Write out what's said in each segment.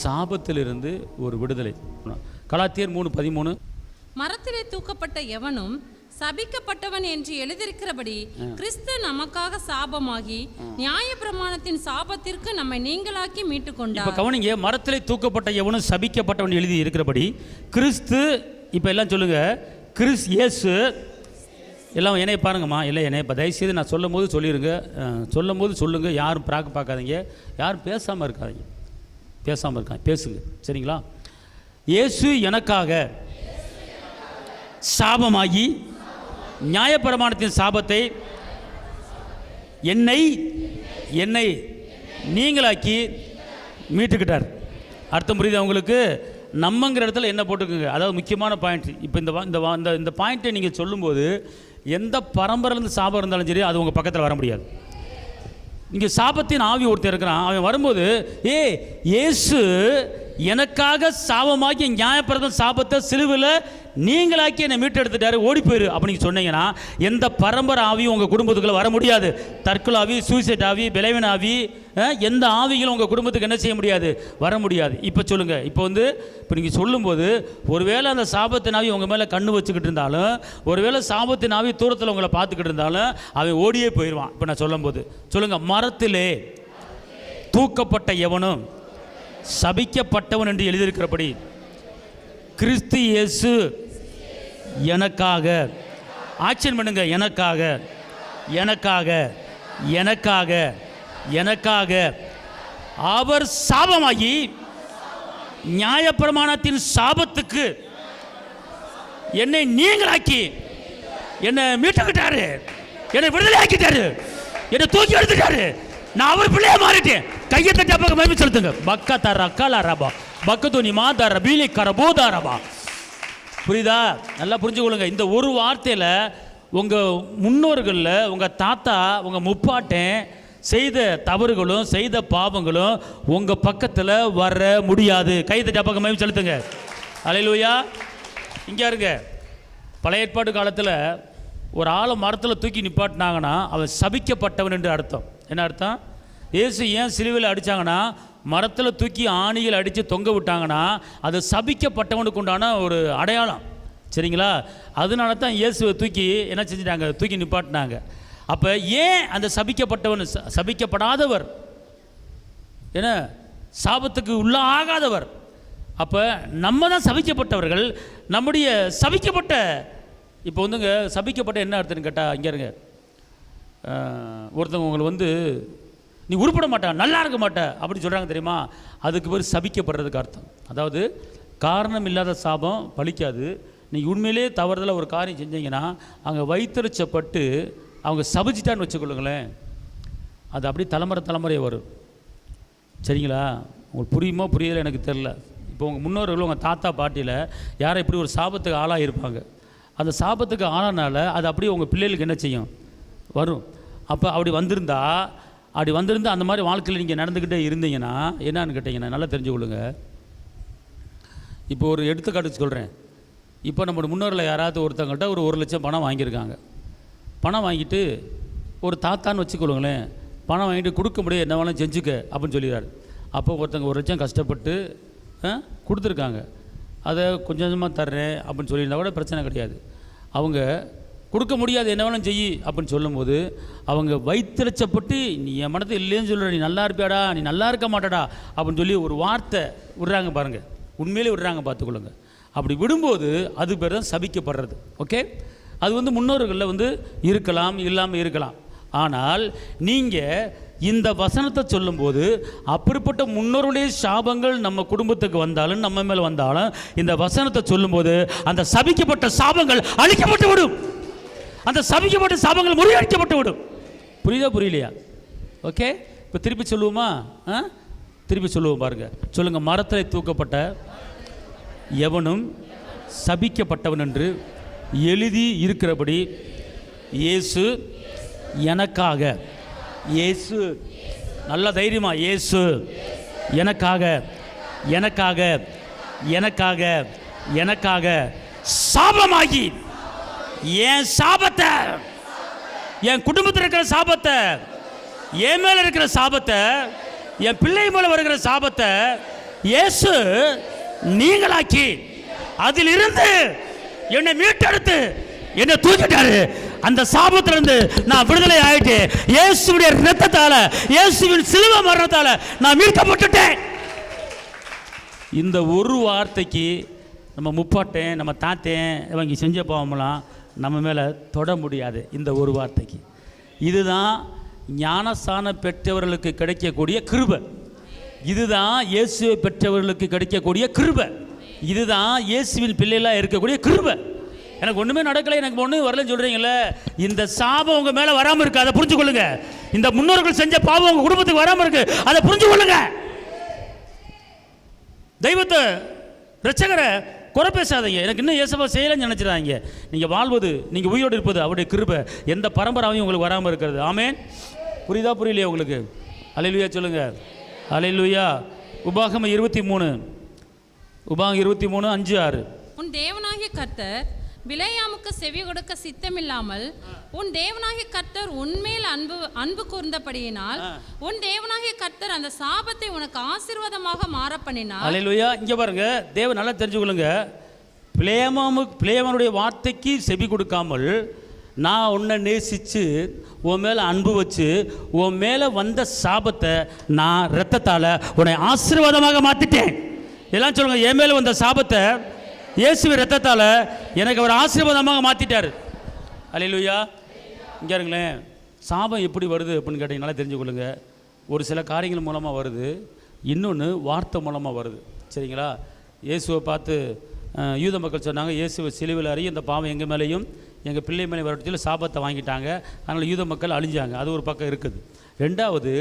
சாபத்திலிருந்து ஒரு விடுதலை. கலாத்தியர் 3:13, மரத்திலே தூக்கப்பட்ட எவனும் சபிக்கப்பட்டவன் என்று எழுதியிருக்கிறபடி கிறிஸ்து நமக்காக சாபமாகி நியாயப்பிரமாணத்தின் சாபத்திற்கு நம்மை நீங்களாக்கி மீட்டுக்கொண்டார். இப்ப கவனிங்க, மரத்திலே தூக்கப்பட்ட எவனும் சபிக்கப்பட்டவன் எழுதி இருக்கிறபடி கிறிஸ்து, இப்ப எல்லாம் சொல்லுங்க, இயேசு, எல்லாம் என்னைய பாருங்கம்மா, இல்லை என்னைய தயவுசெய்து நான் சொல்லும் போது சொல்லிடுங்க, சொல்லும் போது சொல்லுங்க, யாரும் பார்க்காதீங்க, யாரும் பேசாமல் இருக்காதீங்க, பேசுங்க, சரிங்களா? இயேசு எனக்காக சாபமாகி நியாயப்பிரமாணத்தின் சாபத்தை என்னை நீங்களாக்கி மீட்டுக்கிட்டார். அர்த்தம் புரியுது உங்களுக்கு? நம்மங்கிற இடத்துல என்ன போட்டுக்குங்க, அதாவது முக்கியமான பாயிண்ட். இப்போ இந்த பாயிண்ட்டை நீங்கள் சொல்லும்போது எந்த பரம்பரையிலேருந்து சாபம் இருந்தாலும் சரி, அது உங்கள் பக்கத்தில் வர முடியாது. இங்கே சாபத்தின் ஆவி ஒருத்தர் இருக்கிறான், அவன் வரும்போது இயேசு எனக்காக சாபமாக்கி நியாயப்பிரமாண சாபத்தை சிலுவையில் நீங்களாக்கி என்னை மீட்டு எடுத்துட்டாரு, ஓடி போயிரு அப்படின்னு சொன்னீங்கன்னா எந்த பரம்பரை ஆவியும் உங்கள் குடும்பத்துக்குள்ளே வர முடியாது. தற்கொலை ஆவி, சூசைட் ஆவி, பலவீன ஆவி, எந்த ஆவிகளும் உங்கள் குடும்பத்துக்கு என்ன செய்ய முடியாது, வர முடியாது. இப்போ சொல்லுங்கள், இப்போ நீங்கள் சொல்லும்போது ஒருவேளை அந்த சாபத்தின் ஆவி உங்கள் மேலே கண்ணு வச்சுக்கிட்டு இருந்தாலும், ஒருவேளை சாபத்தின் ஆவி தூரத்தில் உங்களை பார்த்துக்கிட்டு இருந்தாலும் அவன் ஓடியே போயிடுவான். இப்போ நான் சொல்லும்போது சொல்லுங்கள், மரத்திலே தூக்கப்பட்ட எவனும் சபிக்கப்பட்டவன் என்று எழுதியிருக்கிறபடி கிறிஸ்து இயேசு எனக்காக, ஆக்ஷன் பண்ணுங்க, எனக்காக அவர் சாபமாகி நியாயப்பிரமாணத்தின் சாபத்துக்கு என்னை நீங்களாக்கி என்னை மீட்டுக்கிட்டாரு, என்னை விடுதலை ஆக்கிட்டாரு, என்னை தூக்கி எடுத்துட்டாரு. நான் அவர் பிள்ளைய மாறிட்டேன். கையை தட்டி அப்ப மகிமை செலுத்துங்க. பக்கா தர கலா ரபா பக்கத்துனி மாதா ரபீலி கரபோதா ரபா. புரியுதா? நல்லா புரிஞ்சுக்கொள்ளுங்க. இந்த ஒரு வார்த்தையில் உங்கள் முன்னோர்களில் உங்கள் தாத்தா, உங்கள் முப்பாட்டன் செய்த தவறுகளும் செய்த பாவங்களும் உங்கள் பக்கத்தில் வர முடியாது. கை தட்டி அப்ப மகிமை செலுத்துங்க. அல்லேலூயா. இங்கே இருங்க, பழைய ஏற்பாடு காலத்தில் ஒரு ஆளை மரத்தில் தூக்கி நிப்பாட்டினாங்கன்னா அவன் சபிக்கப்பட்டவன் என்று அர்த்தம். என்ன அர்த்தம்? இயேசு ஏன் சிலுவையில் அடித்தாங்கன்னா, மரத்தில் தூக்கி ஆணிகள் அடித்து தொங்க விட்டாங்கன்னா அது சபிக்கப்பட்டவனுக்கு உண்டான ஒரு அடையாளம், சரிங்களா? அதனால தான் இயேசுவை தூக்கி என்ன செஞ்சிட்டாங்க, தூக்கி நிப்பாட்டினாங்க. அப்போ ஏன் அந்த சபிக்கப்பட்டவன், சபிக்கப்படாதவர், ஏன்னா சாபத்துக்கு உள்ளாகாதவர், அப்போ நம்ம தான் சபிக்கப்பட்டவர்கள். நம்முடைய சபிக்கப்பட்ட, இப்போ சபிக்கப்பட்ட என்ன அர்த்தம்னு கேட்டால், இங்கே இருங்க, ஒருத்தவங்க உங்களை நீ உருப்பட மாட்டா, நல்லா இருக்க மாட்டா அப்படின்னு சொல்கிறாங்க தெரியுமா? அதுக்கு பேர் சபிக்கப்படுறதுக்கு அர்த்தம். அதாவது காரணம் இல்லாத சாபம் பலிக்காது. நீங்கள் உண்மையிலே தவறுதலாக ஒரு காரியம் செஞ்சீங்கன்னா அங்கே வைத்தறிச்சப்பட்டு அவங்க சபிச்சிட்டான்னு வச்சுக்கொள்ளுங்களேன், அது அப்படியே தலைமுறை வரும், சரிங்களா? உங்களுக்கு புரியுமோ புரியலை எனக்கு தெரில. இப்போ உங்கள் முன்னோர்கள், உங்கள் தாத்தா பாட்டியில் யாரை இப்படி ஒரு சாபத்துக்கு ஆளாக இருப்பாங்க. அந்த சாபத்துக்கு ஆளானால அது அப்படியே உங்கள் பிள்ளைகளுக்கு என்ன செய்யும், வரும். அப்போ அப்படி வந்திருந்தா அந்த மாதிரி வாழ்க்கையில் நீங்கள் நடந்துக்கிட்டே இருந்தீங்கன்னா என்னான்னு கேட்டிங்கன்னா நல்லா தெரிஞ்சுக்கொள்ளுங்க. இப்போ ஒரு எடுத்துக்காட்டு சொல்கிறேன். இப்போ நம்ம முன்னோரில் யாராவது ஒருத்தங்கிட்ட ஒரு 1 லட்சம் பணம் வாங்கியிருக்காங்க. பணம் வாங்கிட்டு ஒரு தாத்தான்னு வச்சுக்கொள்ளுங்களேன், பணம் வாங்கிட்டு கொடுக்க முடியாது, என்ன வேணாலும் செஞ்சுக்க அப்படின்னு சொல்லிடுறாரு. அப்போ ஒருத்தங்க 1 லட்சம் கஷ்டப்பட்டு கொடுத்துருக்காங்க, அதை கொஞ்சம் கொஞ்சமாக தர்றேன் அப்படின்னு சொல்லியிருந்தா கூட பிரச்சனை கிடையாது. அவங்க கொடுக்க முடியாது, என்ன வேணும் செய்யி அப்படின்னு சொல்லும்போது அவங்க வைத்திரச்சப்பட்டு, நீ என் மனத்தை இல்லைன்னு சொல்கிற, நீ நல்லா இருப்பியாடா, நீ நல்லா இருக்க மாட்டடா அப்படின்னு சொல்லி ஒரு வார்த்தை விடுறாங்க பாருங்கள். உண்மையிலே விடுறாங்க, பார்த்துக்கொள்ளுங்க. அப்படி விடும்போது அது பேர் தான் சபிக்கப்படுறது. ஓகே, அது முன்னோர்களில் இருக்கலாம், இல்லாமல் இருக்கலாம். ஆனால் நீங்கள் இந்த வசனத்தை சொல்லும்போது அப்படிப்பட்ட முன்னோருடைய சாபங்கள் நம்ம குடும்பத்துக்கு வந்தாலும் நம்ம மேலே வந்தாலும் இந்த வசனத்தை சொல்லும்போது அந்த சபிக்கப்பட்ட சாபங்கள் அழிக்கப்பட்டு விடும், அந்த சபிக்கப்பட்ட சாபங்கள் முறியடிக்கப்பட்டு விடும். புரியுதா புரியலையா? ஓகே, இப்போ திருப்பி சொல்லுவோமா? திருப்பி சொல்லுவோம் பாருங்க. சொல்லுங்க, மரத்தில் தூக்கப்பட்ட எவனும் சபிக்கப்பட்டவன் என்று எழுதி இருக்கிறபடி இயேசு எனக்காக, இயேசு நல்ல தைரியமா, இயேசு எனக்காக எனக்காக எனக்காக எனக்காக சாபமாகி என் சாபத்தை, என் குடும்பத்தில் இருக்கிற சாபத்தை, என் மேல இருக்கிற சாபத்தை, என் பிள்ளை மேல வருகிற சாபத்தை இயேசு நீங்களாக்கி அதிலிருந்து என்னை மீட்டெடுத்து என்னை தூக்கிட்டாரு. அந்த சாபத்திலிருந்து நான் விடுதலை ஆயிட்டேன். இயேசுடைய இரத்தத்தால, இயேசுவின் சிலுவை மரணத்தால நான் மீட்கப்பட்டுட்டேன். இந்த ஒரு வார்த்தைக்கு நம்ம முப்பாட்டேன், நம்ம தாத்தேன் இவங்க செஞ்ச பாவமெல்லாம் நம்ம மேலே தொட முடியாது. இந்த ஒரு வார்த்தைக்கு இதுதான் ஞானஸ்தானம் பெற்றவர்களுக்கு கிடைக்கக்கூடிய கிருபை. இதுதான் இயேசுவை பெற்றவர்களுக்கு கிடைக்கக்கூடிய கிருபை. இதுதான் இயேசுவின் பிள்ளைகளாக இருக்கக்கூடிய கிருபை. எனக்கு ஒன்றுமே நடக்கலை, எனக்கு ஒன்றும் வரலன்னு சொல்கிறீங்களே, இந்த சாபம் உங்கள் மேலே வராமல் இருக்கு, அதை புரிஞ்சு கொள்ளுங்க. இந்த முன்னோர்கள் செஞ்ச பாவம் உங்கள் குடும்பத்துக்கு வராமல் இருக்கு, அதை புரிஞ்சு கொள்ளுங்க. தெய்வத்தை ரட்சகரை குறை பேசாதீங்க. எனக்கு இன்னும் இயேசுவா செய்யலைன்னு நினச்சிடாதீங்க. நீங்கள் வாழ்வது, நீங்கள் உயிரோடு இருப்பது அவருடைய கிருபை. எந்த பரம்பராவையும் உங்களுக்கு வராமல் இருக்கிறது. ஆமேன். புரியுதா புரியலையா உங்களுக்கு? அல்லேலூயா சொல்லுங்க. அல்லேலூயா. உபாகமம் 23 5-6. உன் தேவனாகிய கர்த்தர் பிலேயாமுக்கு செவி கொடுக்க சித்தமில்லாமல் உன் தேவனாகிய கர்த்தர் உன்மேல் அன்பு கூர்ந்தபடியினால் உன் தேவனாகிய கர்த்தர் அந்த சாபத்தை உனக்கு ஆசீர்வாதமாக மாற பண்ணினார். அல்லேலூயா. இங்க பாருங்க, தேவன் நல்லா தெரிஞ்சுக்கொள்ளுங்க. பிலேயாமுடைய வார்த்தைக்கு செவி கொடுக்காமல் நான் உன்னை நேசித்து உன் மேலே அன்பு வச்சு உன் மேலே வந்த சாபத்தை நான் இரத்தத்தால் உன்னை ஆசீர்வாதமாக மாற்றிட்டேன். எல்லாம் சொல்லுங்க, என் மேலே வந்த சாபத்தை இயேசுவின் இரத்தத்தால் எனக்கு அவர் ஆசீர்வாதமாக மாற்றிட்டார். அல்லேலூயா. இங்கே இருங்களேன், சாபம் எப்படி வருது அப்படின்னு கேட்டிங்கனால தெரிஞ்சுக்கொள்ளுங்க. ஒரு சில காரியங்கள் மூலமாக வருது, இன்னொன்று வார்த்தை மூலமாக வருது. சரிங்களா? இயேசுவை பார்த்து யூத மக்கள் சொன்னாங்க, இயேசுவை சிலுவையில் அறிய இந்த பாவம் எங்கள் மேலேயும் எங்கள் பிள்ளை மேலே வரட்டும் சாபத்தை வாங்கிட்டாங்க. அதனால் யூத மக்கள் அழிஞ்சாங்க. அது ஒரு பக்கம் இருக்குது. ரெண்டாவது,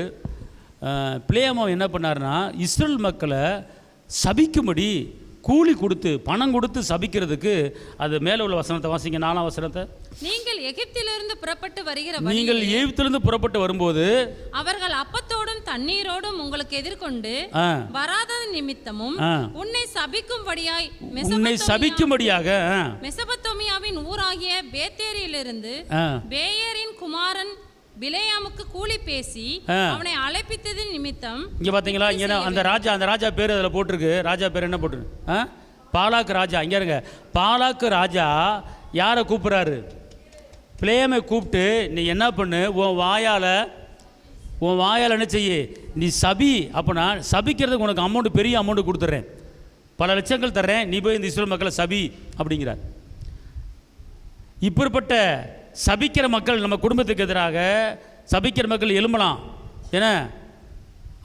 பிலேயாம் என்ன பண்ணார்னா இஸ்ரேல் மக்களை சபிக்கும்படி கூலி கொடுத்து பணம் கொடுத்து சபிக்கிறதுக்கு, அது மேலே உள்ள வசனத்தை வாசிங்க, 4ஆம் வசனத்தை. நீங்கள் எகிப்திலிருந்து புறப்பட்டு வரும்போது அவர்கள் அப்பத்தோடும் தண்ணீரோடும் உங்களுக்கு எதிர்கொண்டு வராத நிமித்தமும் உன்னை சபிக்கும்படியாக மெசபத்தோமியாவின் ஊராகிய பேத்தேரியிலிருந்து பேயரின் குமாரன் பிலேயாமுக்கு கூலி பேசி அவனை அழைப்பித்தது நிமித்தம். இங்க பாத்தீங்களா, இங்க அந்த ராஜா பேர் அதுல போட்டிருக்கு. ராஜா பேர் என்ன போட்டிருக்கு? பாலாக்கு ராஜா. இங்க இருங்க, பாலாக்கு ராஜா யாரை கூப்பிடுறாரு? பிலேயாமை கூப்பிட்டு, நீ என்ன பண்ணு, உன் வாயால் என்ன செய்ய, நீ சபி. அப்படின்னா சபிக்கிறதுக்கு உனக்கு அமௌண்ட், பெரிய அமௌண்ட் கொடுத்துட்றேன், பல லட்சங்கள் தர்றேன், நீ போய் இந்த இஸ்ரேல் மக்களை சபி அப்படிங்கிறார். இப்படிப்பட்ட சபிக்கிற மக்கள் நம்ம குடும்பத்துக்கு எதிராக சபிக்கிற மக்கள் எழும்பலாம் ஏன்னா,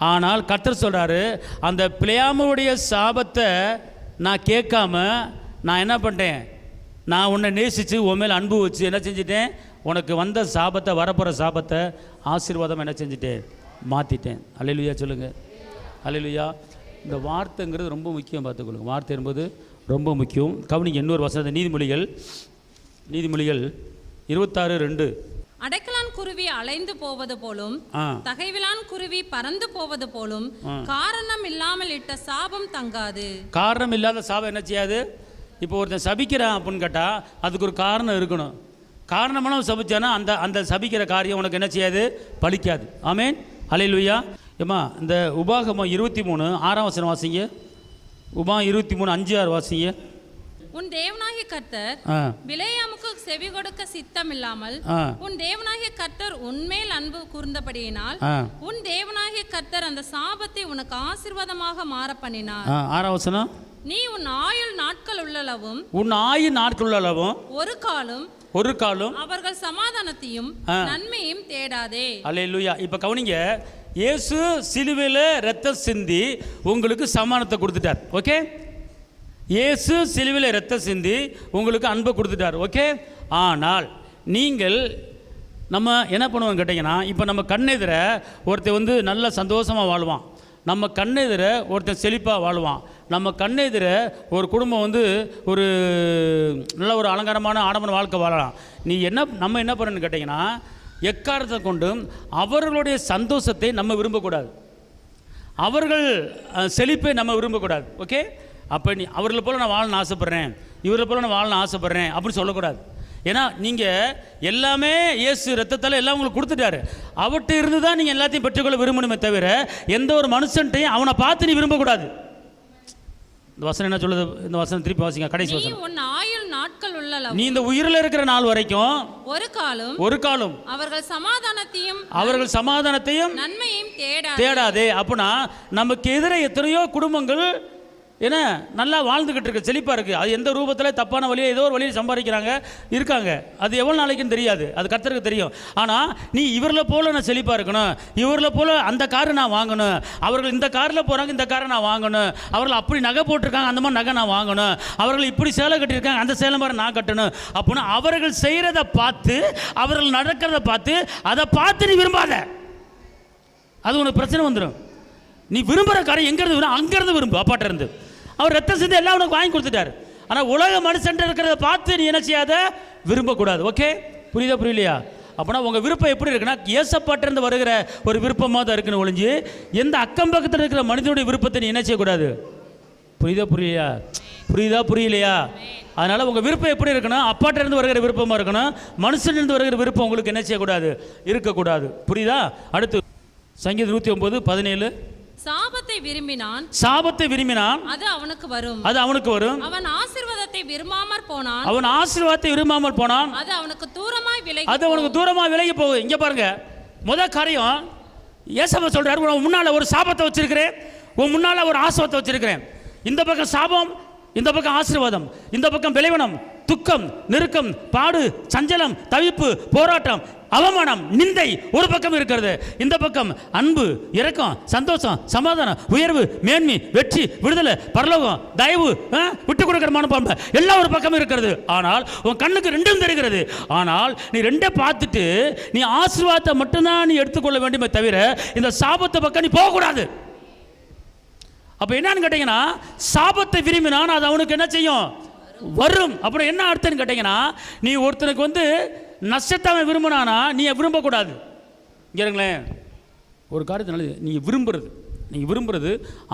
ஆனால் கர்த்தர் சொல்கிறாரு, அந்த பிலேயாமுடைய சாபத்தை நான் கேட்காம நான் என்ன பண்ணிட்டேன், நான் உன்னை நேசித்து உன் மேல் அன்பு வச்சு என்ன செஞ்சிட்டேன், உனக்கு வந்த சாபத்தை, வரப்போகிற சாபத்தை ஆசீர்வாதம் என்ன செஞ்சிட்டேன், மாற்றிட்டேன். அல்லேலூயா சொல்லுங்கள். அல்லேலூயா. இந்த வார்த்தைங்கிறது ரொம்ப முக்கியம், பார்த்துக்கொள்ளுங்க. வார்த்தை என்பது ரொம்ப முக்கியம். கவனிங்க இன்னொரு வசனத்தை, நீதிமொழிகள் 26:2. அடைக்கலான் குருவி அலைந்து போவது போலும் தகைவிலான் குருவி பறந்து போவது போலும் காரணம் இல்லாமல் இட்ட சாபம் தங்காது. காரணம் இல்லாத சாபம் என்ன செய்யாது? இப்போ ஒருத்தன் சபிக்கிறான் அப்படின்னு கேட்டால் அதுக்கு ஒரு காரணம் இருக்கணும். காரணமான சபிச்சானா அந்த சபிக்கிற காரியம் உனக்கு என்ன செய்யாது, பலிக்காது. ஆமேன். அல்லேலூயா. ஏம்மா இந்த உபாகமம் 23:6 வாசிங்க. உபாகம் 23:5-6 வாசிங்க. உன் தேவனாகிய கர்த்தர் பிலேயாமுக்கு செவி கொடுக்க சித்தம் இல்லாமல் உன் தேவனாகிய கர்த்தர் உன்மேல் அன்பு கூர்ந்தபடியினால் உன் தேவனாகிய கர்த்தர் அந்த சாபத்தை உனக்கு ஆசீர்வாதமாக மாற பண்ணினார். 6ஆம் வசனம். நீ உன் ஆயுள் நாட்கள் உள்ளளவும் ஒரு காலம் அவர்கள் சமாதானத்தையும் நன்மையும் தேடாதே. அல்லேலூயா. இப்ப கவனிங்க, இயேசு சிலுவையில் ரத்தம் சிந்தி உங்களுக்கு சமாதானத்தை கொடுத்துட்டார். ஓகே, இயேசு சிலுவையில் ரத்தம் சிந்தி உங்களுக்கு அன்பை கொடுத்துட்டார். ஓகே, ஆனால் நீங்கள் நம்ம என்ன பண்ணுவோம் கேட்டிங்கன்னா, இப்போ நம்ம கண்ணெதிர ஒருத்தர் நல்ல சந்தோஷமாக வாழ்வான், நம்ம கண்ணெதிர ஒருத்தன் செழிப்பாக வாழ்வான், நம்ம கண்ணெதிர ஒரு குடும்பம் ஒரு நல்ல ஒரு அலங்காரமான ஆடம்பர வாழ்க்கை வாழலாம். நம்ம என்ன பண்ணணும்னு கேட்டிங்கன்னா, எக்காரணத்தை கொண்டும் அவர்களுடைய சந்தோஷத்தை நம்ம விரும்பக்கூடாது, அவர்கள் செழிப்பை நம்ம விரும்பக்கூடாது. ஓகே, அப்போ அவர்களை போல் நான் வாழணும்னு ஆசைப்பட்றேன், இவரை போல் நான் வாழணும்னு ஆசைப்பட்றேன் அப்படின்னு சொல்லக்கூடாது. ஏன்னா நீங்கள் எல்லாமே இயேசு ரத்தத்தால் எல்லாம் உங்களுக்கு கொடுத்துட்டாரு. அவர்கிட்ட இருந்து தான் நீங்கள் எல்லாத்தையும் பெற்றுக்கொள்ள விரும்பணுமே தவிர எந்த ஒரு மனுஷன்ட்டையும் அவனை பார்த்து நீ விரும்பக்கூடாது. இந்த வசனம் என்ன சொல்லுது? இந்த வசனம் திருப்பி வாசிங்க, கடைசி நீ வசனம். உன் ஆயுள் நாட்கள் உள்ளளவும் நீ இந்த உயிரில் இருக்கிற நாள் வரைக்கும் ஒரு காலம் அவர்கள் சமாதானத்தையும் நன்மையையும் தேடாதே. அப்படின்னா நமக்கு எதிரே எத்தனையோ குடும்பங்கள் என்ன நல்லா வாழ்ந்துக்கிட்டு இருக்கு, செழிப்பாக இருக்குது. அது எந்த ரூபத்தில் தப்பான வழியை ஏதோ ஒரு வழியை சம்பாதிக்கிறாங்க இருக்காங்க. அது எவ்வளோ நாளைக்குன்னு தெரியாது, அது கர்த்தருக்கு தெரியும். ஆனால் நீ இவரில் போல் நான் செழிப்பாக இருக்கணும், இவரில் போல் அந்த காரை நான் வாங்கணும், அவர்கள் இந்த காரில் போகிறாங்க இந்த காரை நான் வாங்கணும், அவர்கள் அப்படி நகை போட்டிருக்காங்க அந்த மாதிரி நகை நான் வாங்கணும், அவர்கள் இப்படி சேலை கட்டியிருக்காங்க அந்த சேலை மாதிரி நான் கட்டணும் அப்படின்னா அவர்கள் செய்கிறத பார்த்து அவர்கள் நடக்கிறத பார்த்து அதை பார்த்து நீ விரும்பாத. அது உனக்கு பிரச்சனை வந்துடும். நீ விரும்புகிற காரியம் எங்கேருந்து விரும்ப அங்கேருந்து விரும்பு. அப்பாட்ட இருந்து அவர் ரத்தம் சிந்தி எல்லாம் உனக்கு வாங்கி கொடுத்துட்டாரு. ஆனால் உலக மனுஷன் இருக்கிறத பார்த்து நீ என்ன செய்யாத, விரும்பக்கூடாது. ஓகே, புரியுதா புரியலையா? அப்படின்னா உங்கள் விருப்பம் எப்படி இருக்குன்னா ஏசப்பாட்டிருந்து வருகிற ஒரு விருப்பமாக தான் இருக்குன்னு ஒழிஞ்சு எந்த அக்கம் பக்கத்தில் இருக்கிற மனிதனுடைய விருப்பத்தை நீ என்ன செய்யக்கூடாது. புரியுதா புரியலையா? புரியுதா புரியலையா? அதனால் உங்கள் விருப்பம் எப்படி இருக்கணும், அப்பாட்டிருந்து வருகிற விருப்பமாக இருக்கணும். மனுஷனிலிருந்து வருகிற விருப்பம் உங்களுக்கு என்ன செய்யக்கூடாது, இருக்கக்கூடாது. புரியுதா? அடுத்து சங்கீதம் 109:17. சாபத்தை விரும்பினான் அது அவனுக்கு வரும். அவன் ஆசீர்வாதத்தை விரும்பாமல் போனான் அது அவனுக்கு தூரமாய் விலகி போகுது. இங்க பாருங்க, முதல் காரியம் ஏசப்பா சொல்றாரு, உன் முன்னால ஒரு சாபத்தை வச்சிருக்கிறேன், உன் முன்னால ஒரு ஆசீர்வாதத்தை வச்சிருக்கிறேன். இந்த பக்கம் சாபம், இந்த பக்கம் ஆசீர்வாதம், இந்த பக்கம் விளைவனம், துக்கம், நெருக்கம், பாடு, சஞ்சலம், தவிப்பு, போராட்டம், அவமானம், நிந்தை ஒரு பக்கம் இருக்கிறது. இந்த பக்கம் அன்பு, இரக்கம், சந்தோஷம், சமாதானம், உயர்வு, மேன்மை, வெற்றி, விடுதலை, பரலோகம், தயவு, விட்டு கொடுக்கிற மனப்பான்மை எல்லாம் ஒரு பக்கம் இருக்கிறது. ஆனால் உன் கண்ணுக்கு ரெண்டும் தெரிகிறது. ஆனால் நீ ரெண்டே பார்த்துட்டு நீ ஆசீர்வாதத்தை மட்டும்தான் நீ எடுத்துக்கொள்ள வேண்டுமே தவிர இந்த சாபத்தை பக்கம் நீ போகக்கூடாது. அப்போ என்னன்னு கேட்டீங்கன்னா, சாபத்தை விரும்பினான் அது அவனுக்கு என்ன செய்யும், வரும். அப்புறம் என்ன அர்த்தம்னு கேட்டீங்கன்னா, நீ ஒருத்தனுக்கு நஷ்டத்தை விரும்பினானா நீ விரும்பக்கூடாது. இங்கே இருங்களேன், ஒரு காரியத்தை நல்லது, நீங்கள் விரும்புறது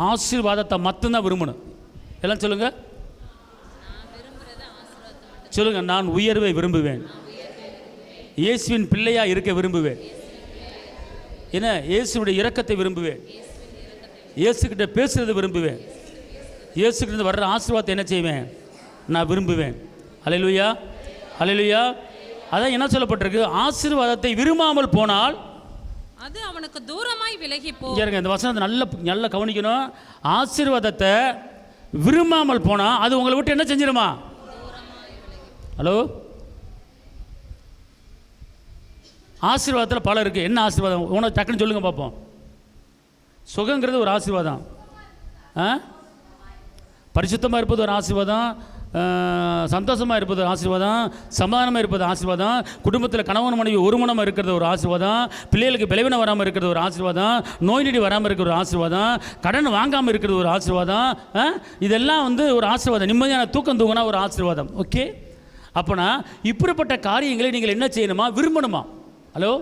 ஆசீர்வாதத்தை மட்டும்தான் விரும்பணும். எல்லாம் சொல்லுங்க, நான் உயர்வை விரும்புவேன், இயேசுவின் பிள்ளையா இருக்க விரும்புவேன், என்ன இயேசுடைய இரக்கத்தை விரும்புவேன், இயேசுக்கிட்ட பேசுறது விரும்புவேன், இயேசுக்கிட்ட வர்ற ஆசீர்வாதத்தை என்ன செய்வேன், நான் விரும்புவேன். அல்லேலூயா, அல்லேலூயா. அதான் என்ன சொல்லப்பட்டிருக்கு, ஆசீர்வாதத்தை விரும்பாமல் போனால் அது அவனுக்கு தூரமாய் விலகி போகும். இந்த வசனத்தை நல்லா கவனிக்கணும். ஆசீர்வாதத்தை விரும்பாமல் போனா அது உங்களை விட்டு என்ன செஞ்சிருமா? ஹலோ, ஆசீர்வாதத்தில் பல இருக்கு. என்ன ஆசீர்வாதம் உனக்கு டக்குன்னு சொல்லுங்க பார்ப்போம். சுகங்கிறது ஒரு ஆசீர்வாதம், பரிசுத்தமாக இருப்பது ஒரு ஆசீர்வாதம், சந்தோஷமாக இருப்பது ஆசீர்வாதம், சமாதானமாக இருப்பது ஆசீர்வாதம், குடும்பத்தில் கணவன் மனைவி ஒரு மனமாக இருக்கிறது ஒரு ஆசீர்வாதம், பிள்ளைகளுக்கு விளைவின வராமல் இருக்கிறது ஒரு ஆசீர்வாதம், நோய் நொடி வராமல் இருக்கிற ஒரு ஆசீர்வாதம், கடன் வாங்காமல் இருக்கிறது ஒரு ஆசீர்வாதம். இதெல்லாம் ஒரு ஆசீர்வாதம். நிம்மதியான தூக்கம் தூங்கினா ஒரு ஆசீர்வாதம். ஓகே, அப்போனா இப்படிப்பட்ட காரியங்களை நீங்கள் என்ன செய்யணுமா, விரும்பணுமா? ஹலோ,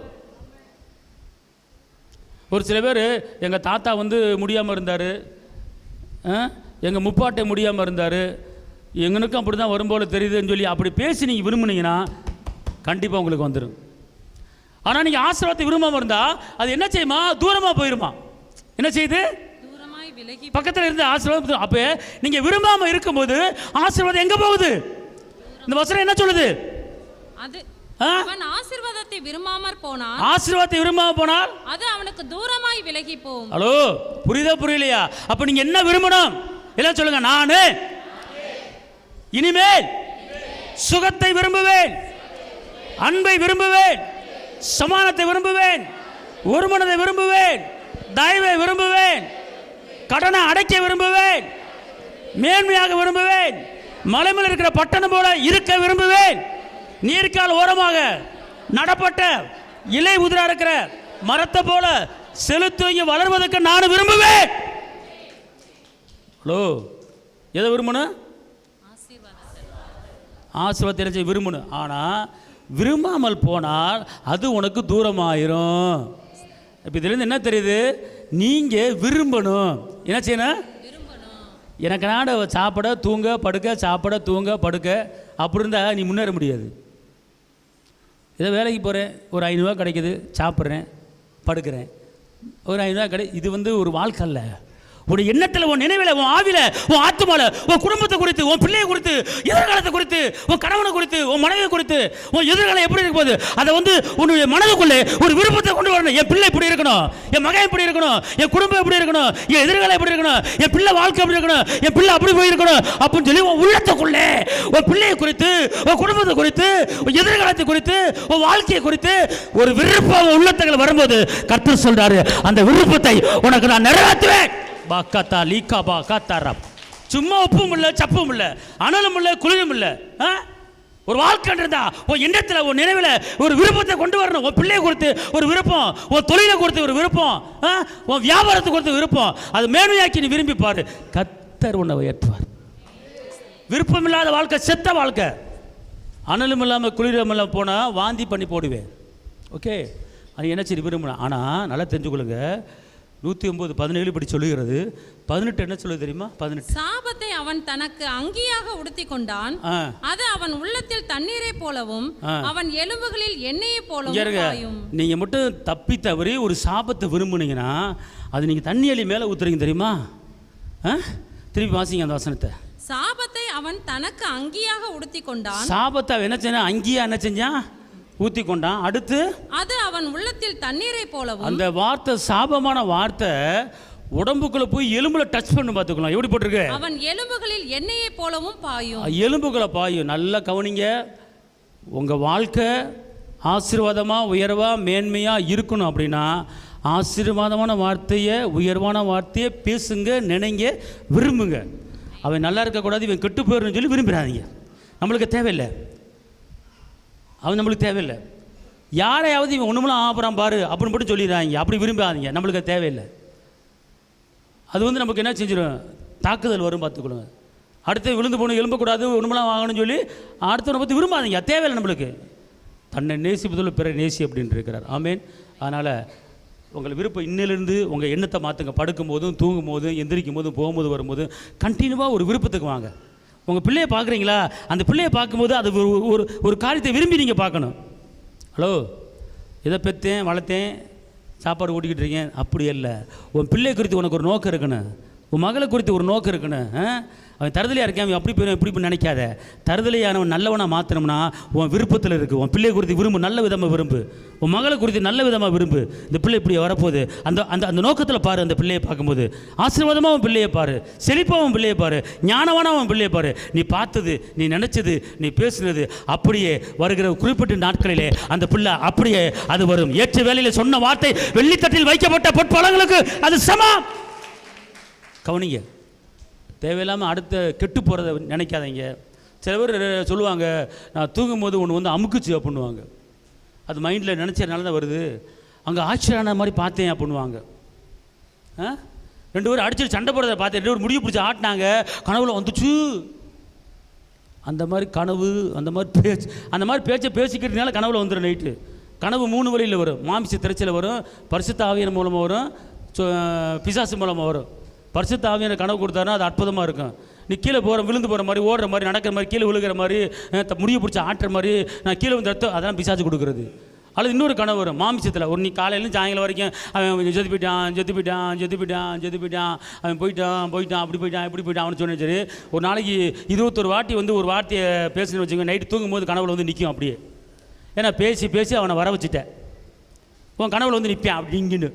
ஒரு சில பேர் எங்கள் தாத்தா முடியாமல் இருந்தார், எங்கள் முப்பாட்டை முடியாமல் இருந்தார், எங்களுக்கும் அப்படி தான் வரும்போது தெரியுதுன்னு சொல்லி அப்படி பேசி நீங்கள் விரும்புனீங்கன்னா கண்டிப்பாக உங்களுக்கு வந்துடும். ஆனால் நீங்கள் ஆசீர்வாதத்தை விரும்பாமல் இருந்தால் அது என்ன செய்யுமா, தூரமாக போயிருமா? என்ன செய்யுது, பக்கத்தில் இருந்து ஆசீர்வாதம். அப்போ நீங்கள் விரும்பாமல் இருக்கும்போது ஆசீர்வாதம் எங்கே போகுது? இந்த வசனம் என்ன சொல்லுது? ஆசீர்வாதத்தை விரும்பாமல் போனால் அது அவனுக்கு தூரமாய் விலகி போகும். ஹலோ, புரியுதா புரியலையா? அப்ப நீங்க என்ன விரும்பணும் எல்லாம் சொல்லுங்க. நானு இனிமேல் சுகத்தை விரும்புவேன், அன்பை விரும்புவேன், சமானத்தை விரும்புவேன், ஒரு மனதை விரும்புவேன், தயவை விரும்புவேன், கடனை அடைக்க விரும்புவேன், மேன்மையாக விரும்புவேன், மலைமையில் இருக்கிற பட்டணம் போல இருக்க விரும்புவேன், நீர்க்கால் ஓரமாக நடப்பட்ட இலை உதிரா இருக்கிற மரத்தை போல செலுத்து வளர்வதற்கு நான் விரும்புவேன். ஹலோ, எதை விரும்பணும்? ஆசீர்வாதத்தை விரும்பணும். ஆனால் விரும்பாமல் போனால் அது உனக்கு தூரமாயிரும். இப்போ இதுலேருந்து என்ன தெரியுது? நீங்கள் விரும்பணும். என்ன செய்யணும்? எனக்கு நாட சாப்பிட தூங்க படுக்க, சாப்பிட தூங்க படுக்க அப்படி இருந்தால் நீ முன்னேற முடியாது. ஏதோ வேலைக்கு போகிறேன், ஒரு 500 ரூபா கிடைக்குது, சாப்பிட்றேன், படுக்கிறேன், ஒரு 500 ரூபா இது ஒரு வாழ்க்கை அல்ல. உன் எண்ணத்தில், உன் நினைவில், உன் ஆவில, உன் ஆத்மால, உன் குடும்பத்தை குறித்து, உன் பிள்ளையை குறித்து, எதிர்காலத்தை குறித்து, உன் கணவனை குறித்து, உன் மனைவியை குறித்து, உன் எதிர்காலம் எப்படி இருக்க போகுது, அதை வந்து உன்னுடைய மனதுக்குள்ளே ஒரு விருப்பத்தை கொண்டு வரணும். என் பிள்ளை இப்படி இருக்கணும், என் மகன் இப்படி இருக்கணும், என் குடும்பம் எப்படி இருக்கணும், என் எதிர்காலம் எப்படி இருக்கணும், என் பிள்ளை வாழ்க்கை எப்படி இருக்கணும், என் பிள்ளை அப்படி போயிருக்கணும் அப்படின்னு சொல்லி உன் உள்ளத்துக்குள்ளே உன் பிள்ளையை குறித்து, உன் குடும்பத்தை குறித்து, உன் எதிர்காலத்தை குறித்து, உன் வாழ்க்கையை குறித்து ஒரு விருப்பம் உள்ளத்துகள் வரும்போது கர்த்தர் சொல்றாரு, அந்த விருப்பத்தை உனக்கு நான் நிறைவேற்றுவேன். பாக்கத்தா லீக்கா பா காத்தாரா. சும்மா உப்பும் இல்லை, சப்பும் இல்லை, அனலும் இல்லை, குளிரும் இல்லை. ஒரு வாழ்க்கை இருந்தா உன் எண்ணத்தில், உன் நினைவில் ஒரு விருப்பத்தை கொண்டு வரணும். உன் பிள்ளையை கொடுத்து ஒரு விருப்பம், உன் தொழிலை கொடுத்து ஒரு விருப்பம், உன் வியாபாரத்தை கொடுத்து விருப்பம், அது மேன்மையாக்கி நீ விரும்பி பாரு, கர்த்தர் உன்னை உயர்த்துவார். விருப்பம் இல்லாத வாழ்க்கை செத்த வாழ்க்கை. அனலும் இல்லாமல் குளிரும் இல்லாமல் போனால் வாந்தி பண்ணி போடுவேன். ஓகே, அது என்ன சரி விரும்பணும். ஆனால் நல்லா தெரிஞ்சுக்கொள்ளுங்க, 109:17 இப்படி சொல்லுகிறது. 18 என்ன சொல்லுது தெரியுமா? 18 சாபத்தை அவன் தனக்கு அங்கியாக உடுத்தி கொண்டான், அது அவன் உள்ளத்தில் தண்ணீரை போலவும் அவன் எலும்புகளில் எண்ணெயை போலவும். நீங்க மட்டும் தப்பி தவறி ஒரு சாபத்தை விரும்புனீங்கன்னா அது நீங்க தண்ணி அள்ளி மேலே ஊத்துறீங்க தெரியுமா? திருப்பி வாசிங்க அந்த வசனத்தை. சாபத்தை அவன் தனக்கு அங்கியாக உடுத்தி கொண்டான். சாபத்தை அவன் என்ன செஞ்சான்? அங்கியா என்ன செஞ்சான்? ஊத்தி கொண்டான். அடுத்து அது அவன் உள்ளத்தில் தண்ணீரை போலவும். அந்த வார்த்தை சாபமான வார்த்தை உடம்புக்குள்ள போய் எலும்புல டச் பண்ணு பார்த்துக்கலாம். எப்படி போட்டிருக்கு? அவன் எலும்புகளில் எண்ணெயை போலவும் பாயும். எலும்புகளை பாயும். நல்லா கவனிங்க. உங்க வாழ்க்கை ஆசீர்வாதமா, உயர்வா, மேன்மையா இருக்கணும் அப்படின்னா ஆசீர்வாதமான வார்த்தையை, உயர்வான வார்த்தையை பேசுங்க, நினைங்க, விரும்புங்க. அவன் நல்லா இருக்கக்கூடாது, இவன் கெட்டு போயிடணும்னு சொல்லி விரும்புகிறாதீங்க. நம்மளுக்கு தேவையில்லை, அவன் நம்மளுக்கு தேவையில்லை. யாரையாவது இவன் ஒன்றுமெல்லாம் ஆபரம் பாரு அப்படின்னு மட்டும் சொல்லிடுறாங்க, அப்படி விரும்பாதீங்க. நம்மளுக்கு தேவையில்லை. அது வந்து நமக்கு என்ன செஞ்சிடும்? தாக்குதல் வரும், பார்த்துக்கொள்ளுங்க. அடுத்து விழுந்து போகணும், எழும்பக்கூடாது, ஒன்றுமெல்லாம் வாங்கணும்னு சொல்லி அடுத்தவனை பற்றி விரும்பாதீங்க. தேவையில்லை நம்மளுக்கு. தன்னை நேசிப்பதில் பிற நேசி அப்படின்னு இருக்கிறார். ஆமேன். அதனால் உங்களை விருப்பம் இன்னிலிருந்து உங்கள் எண்ணத்தை மாற்றுங்க. படுக்கும் போதும், தூங்கும் போதும், எந்திரிக்கும் போதும், போகும்போது, வரும்போது கண்டினியூவாக ஒரு விருப்பத்துக்கு வாங்க. உங்கள் பிள்ளையை பார்க்குறீங்களா? அந்த பிள்ளையை பார்க்கும்போது அது ஒரு காரியத்தை விரும்பி நீங்கள் பார்க்கணும். ஹலோ, இதை பெற்றேன், வளர்த்தேன், சாப்பாடு ஓட்டிக்கிட்டு இருக்கேன், அப்படி இல்லை. உன் பிள்ளை குறித்து உனக்கு ஒரு நோக்கம் இருக்கணும். உன் மகளை குறித்து ஒரு நோக்கம் இருக்கணும். அவன் தருதலையாக இருக்கேன், அவன் அப்படி போய் இப்படி நினைக்காத. தருதலையானவன் நல்லவனாக மாற்றணும்னா உன் விருப்பத்தில் இருக்குது. உன் பிள்ளை குறித்து விரும்பு, நல்ல விதமாக விரும்பு. உன் மகளை குறித்து நல்ல விதமாக விரும்பு. இந்த பிள்ளை இப்படி வரப்போகுது, அந்த அந்த அந்த நோக்கத்தில் பாரு. அந்த பிள்ளையை பார்க்கும்போது ஆசீர்வாதமாக அவன் பிள்ளையை பாரு, செழிப்பாக அவன் பிள்ளையை பாரு, ஞானமான அவன் பிள்ளையை பாரு. நீ பார்த்தது, நீ நினச்சது, நீ பேசுனது அப்படியே வருகிற குறிப்பிட்ட நாட்களிலே அந்த பிள்ளை அப்படியே அது வரும். ஏற்ற வேலையில் சொன்ன வார்த்தை வெள்ளித்தட்டில் வைக்கப்பட்ட பொற்பழங்களுக்கு அது சமம். கவனிங்க. தேவையில்லாமல் அடுத்த கெட்டு போகிறத நினைக்காதீங்க. சில பேர் சொல்லுவாங்க, நான் தூங்கும்போது ஒன்று வந்து அமுக்குச்சு அப்படின்னுவாங்க. அது மைண்டில் நினச்சதுனால தான் வருது. அங்கே ஆச்சரியான மாதிரி பார்த்தேன் அப்படின்னுவாங்க. 2 பேரும் அடிச்சு சண்டை போடுறத பார்த்தேன், 2 பேரும் முடிவு பிடிச்சி ஆட்டினாங்க, கனவுல வந்துச்சு. அந்த மாதிரி கனவு, அந்த மாதிரி பேச்சை பேசிக்கிறதுனால கனவுல வந்துடும். நைட்டு கனவு 3 வழியில் வரும். மாமிச திரைச்சல் வரும், பரிசுத்த ஆவியின் மூலமாக வரும், பிசாசு மூலமாக வரும். பரிசுத்த ஆவியான கனவு கொடுத்தாருன்னா அது அற்புதமாக இருக்கும். நீ கீழே போகிற, விழுந்து போகிற மாதிரி, ஓடுற மாதிரி, நடக்கிற மாதிரி, கீழே விழுகிற மாதிரி, முடிய பிடிச்சி ஆட்டுற மாதிரி, நான் கீழே வந்து ரத்தம், அதெல்லாம் பிசாசு கொடுக்குறது. அல்லது இன்னொரு கனவு வரும் மாமிசத்தில். நீ காலையிலேருந்து சாயங்காலம் வரைக்கும் அவன் செத்து போயிட்டான், அவன் போயிட்டான், அப்படி போயிட்டான், இப்படி போயிட்டான் அவனு சொன்னேன். சரி, ஒரு நாளைக்கு 21 வாட்டி வந்து ஒரு வார்த்தையை பேசுன்னு வச்சுக்கோங்க. நைட்டு தூங்கும்போது கனவுல வந்து நிற்கும் அப்படியே. ஏன்னா பேசி அவனை வர வச்சுட்டேன். உன் கனவுல வந்து நிற்பேன் அப்படி இங்கின்னு.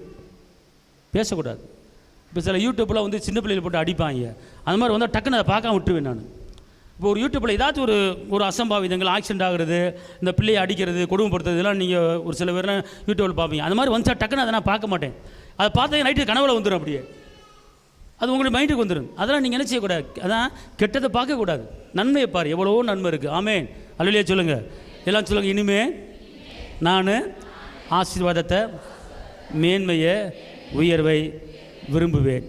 பேசக்கூடாது. இப்போ சில யூடியூப்பில் வந்து சின்ன பிள்ளைகள் போட்டு அடிப்பாங்க. அந்த மாதிரி வந்து டக்குன்னு அதை பார்க்காம விட்டுருவேன் நான். இப்போ ஒரு யூடியூப்பில் ஏதாச்சும் ஒரு அசம்பாவிதங்கள், ஆக்சிடென்ட் ஆகிறது, இந்த பிள்ளையை அடிக்கிறது, கொடுமைப்படுத்துறது, இதெல்லாம் நீங்கள் ஒரு சில பேர்லாம் யூடியூப்பில் பார்ப்பீங்க. அந்த மாதிரி வந்துச்சா டக்குன்னு அதை நான் பார்க்க மாட்டேன். அதை பார்த்தா நைட்டு கனவுல வந்துடும். அப்படியே அது உங்களுக்கு மைண்டுக்கு வந்துடும். அதெல்லாம் நீங்கள் என்ன செய்யக்கூடாது? அதான் கெட்டதை பார்க்கக்கூடாது, நன்மையை பாரு. எவ்வளவோ நன்மை இருக்குது. ஆமேன். அல்லையா சொல்லுங்கள், எல்லாம் சொல்லுங்கள். இனிமே நான் ஆசீர்வாதத்தை, மேன்மையை, உயர்வை விரும்புவேன்.